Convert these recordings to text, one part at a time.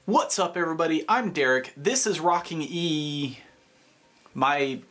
What's up, everybody? I'm Derek. This is my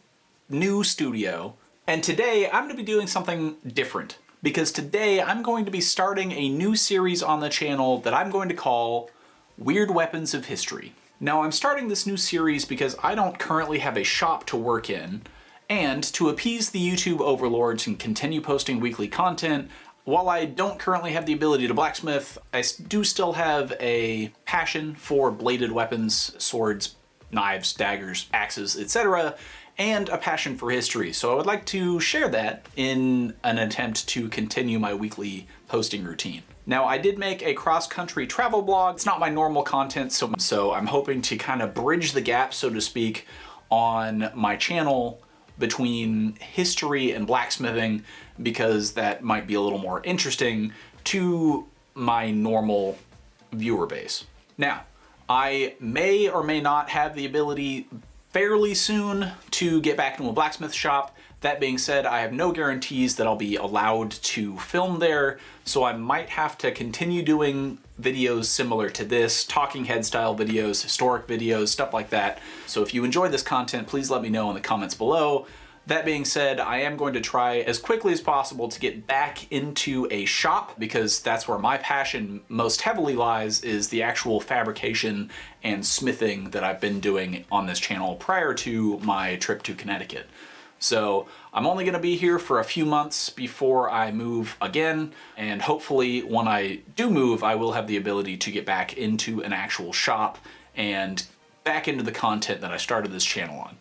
new studio, and today I'm going to be doing something different because today I'm going to be starting a new series on the channel that I'm going to call Weird Weapons of History. Now, I'm starting this new series because I don't currently have a shop to work in, and to appease the YouTube overlords and continue posting weekly content, while I don't currently have the ability to blacksmith, I do still have a passion for bladed weapons, swords, knives, daggers, axes, etc., and a passion for history. So I would like to share that in an attempt to continue my weekly posting routine. Now, I did make a cross-country travel blog. It's not my normal content, so I'm hoping to kind of bridge the gap, so to speak, on my channel between history and blacksmithing, because that might be a little more interesting to my normal viewer base. Now, I may or may not have the ability fairly soon to get back into a blacksmith shop. That being said, I have no guarantees that I'll be allowed to film there, so I might have to continue doing videos similar to this, talking head style videos, historic videos, stuff like that. So if you enjoy this content, please let me know in the comments below. That being said, I am going to try as quickly as possible to get back into a shop, because that's where my passion most heavily lies, is the actual fabrication and smithing that I've been doing on this channel prior to my trip to Connecticut. So I'm only going to be here for a few months before I move again, and hopefully when I do move, I will have the ability to get back into an actual shop and back into the content that I started this channel on.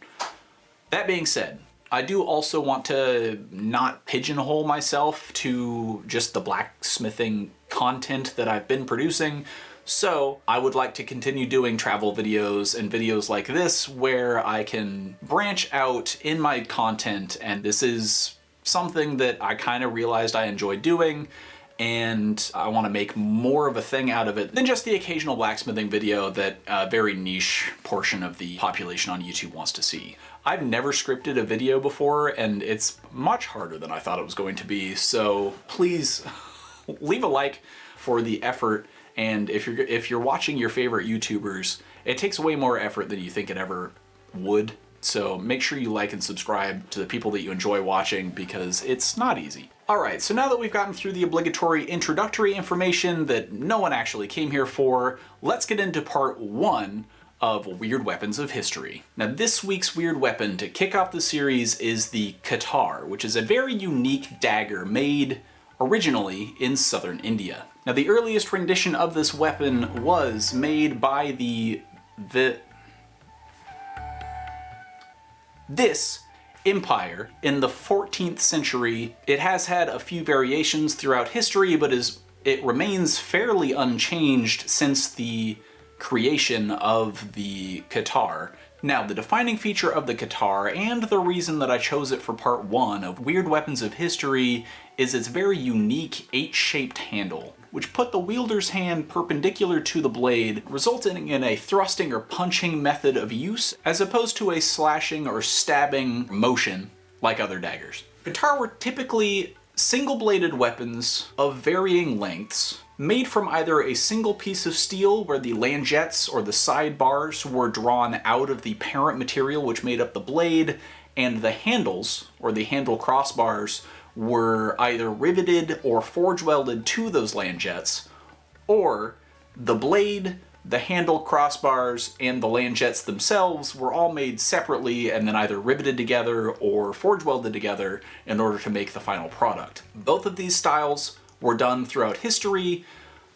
That being said, I do also want to not pigeonhole myself to just the blacksmithing content that I've been producing, so I would like to continue doing travel videos and videos like this where I can branch out in my content, and this is something that I kind of realized I enjoy doing, and I want to make more of a thing out of it than just the occasional blacksmithing video that a very niche portion of the population on YouTube wants to see. I've never scripted a video before, and it's much harder than I thought it was going to be, so please leave a like for the effort. And if you're watching your favorite YouTubers, it takes way more effort than you think it ever would. So make sure you like and subscribe to the people that you enjoy watching, because it's not easy. Alright, so now that we've gotten through the obligatory introductory information that no one actually came here for, let's get into part one of Weird Weapons of History. Now, this week's weird weapon to kick off the series is the Katar, which is a very unique dagger made originally in southern India. Now, the earliest rendition of this weapon was made by this empire in the 14th century. It has had a few variations throughout history, but it remains fairly unchanged since the creation of the Katar. Now, the defining feature of the Katar, and the reason that I chose it for part one of Weird Weapons of History, is its very unique H-shaped handle, which put the wielder's hand perpendicular to the blade, resulting in a thrusting or punching method of use, as opposed to a slashing or stabbing motion like other daggers. Katar were typically single-bladed weapons of varying lengths, made from either a single piece of steel where the langettes or the side bars were drawn out of the parent material which made up the blade, and the handles, or the handle crossbars, were either riveted or forge welded to those langettes, or the blade, the handle crossbars, and the langettes themselves were all made separately and then either riveted together or forge welded together in order to make the final product. Both of these styles were done throughout history,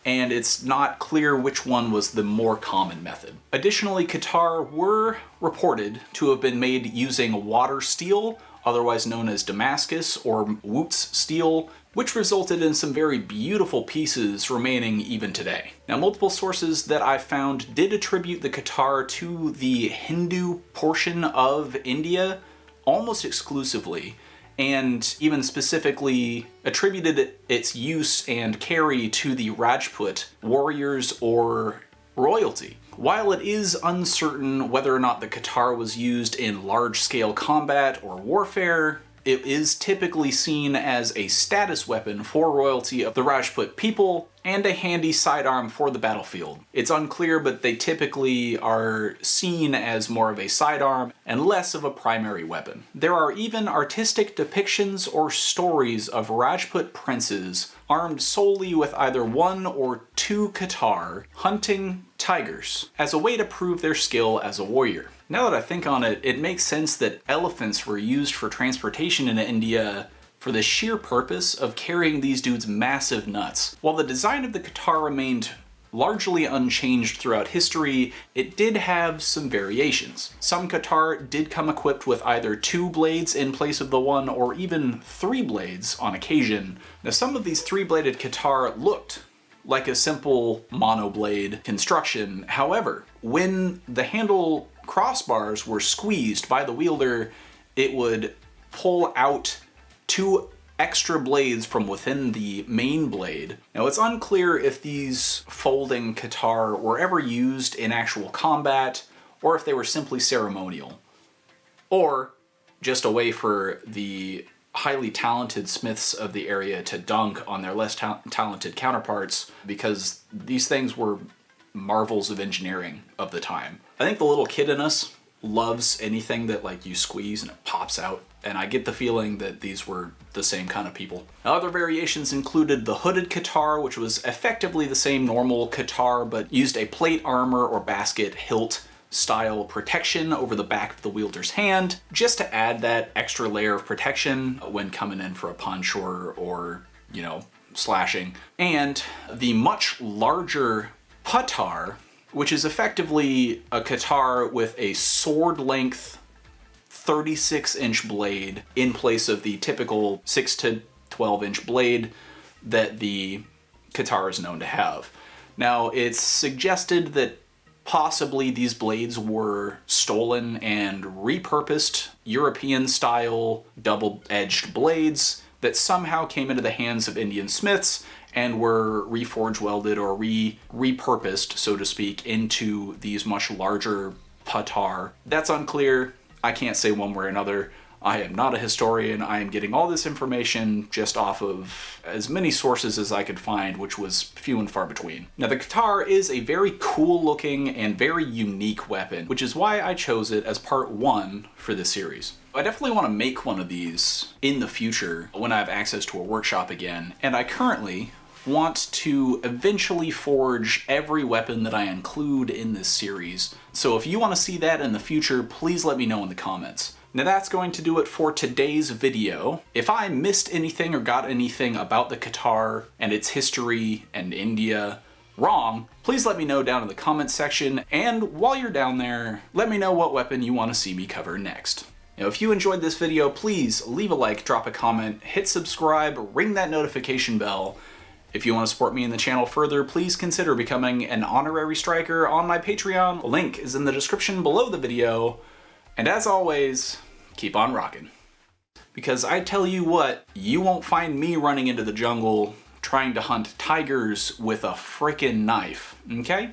and it's not clear which one was the more common method. Additionally, Katar were reported to have been made using water steel, otherwise known as Damascus or Wootz steel, which resulted in some very beautiful pieces remaining even today. Now, multiple sources that I found did attribute the Katar to the Hindu portion of India almost exclusively, and even specifically attributed its use and carry to the Rajput warriors or royalty. While it is uncertain whether or not the Katar was used in large-scale combat or warfare, It is typically seen as a status weapon for royalty of the Rajput people and a handy sidearm for the battlefield. It's unclear, but they typically are seen as more of a sidearm and less of a primary weapon. There are even artistic depictions or stories of Rajput princes armed solely with either one or two Katar hunting tigers as a way to prove their skill as a warrior. Now that I think on it, it makes sense that elephants were used for transportation in India for the sheer purpose of carrying these dudes' massive nuts. While the design of the Katar remained largely unchanged throughout history, it did have some variations. Some Katar did come equipped with either 2 blades in place of the 1 or even 3 blades on occasion. Now some of these 3-bladed Katar looked like a simple monoblade construction. However, when the handle crossbars were squeezed by the wielder, it would pull out 2 extra blades from within the main blade. Now it's unclear if these folding Katar were ever used in actual combat or if they were simply ceremonial, or just a way for the highly talented smiths of the area to dunk on their less talented counterparts, because these things were marvels of engineering of the time. I think the little kid in us loves anything that like you squeeze and it pops out, and I get the feeling that these were the same kind of people. Now, other variations included the hooded Katar, which was effectively the same normal Katar but used a plate armor or basket hilt style protection over the back of the wielder's hand, just to add that extra layer of protection when coming in for a punch or you know, slashing. And the much larger Patar, which is effectively a Katar with a sword-length 36-inch blade in place of the typical 6 to 12-inch blade that the Katar is known to have. Now, it's suggested that possibly these blades were stolen and repurposed European-style double-edged blades that somehow came into the hands of Indian smiths and were reforged, welded, or repurposed, so to speak, into these much larger Patar. That's unclear. I can't say one way or another. I am not a historian. I am getting all this information just off of as many sources as I could find, which was few and far between. Now, the Katar is a very cool looking and very unique weapon, which is why I chose it as part 1 for this series. I definitely want to make one of these in the future when I have access to a workshop again, and I currently want to eventually forge every weapon that I include in this series. So if you want to see that in the future, please let me know in the comments. Now that's going to do it for today's video. If I missed anything or got anything about the Katar and its history and India wrong, please let me know down in the comments section, and while you're down there, let me know what weapon you want to see me cover next. Now, if you enjoyed this video, please leave a like, drop a comment, hit subscribe, ring that notification bell. If you want to support me in the channel further, please consider becoming an honorary striker on my Patreon. The link is in the description below the video. And as always, keep on rocking. Because I tell you what, you won't find me running into the jungle trying to hunt tigers with a frickin' knife, okay?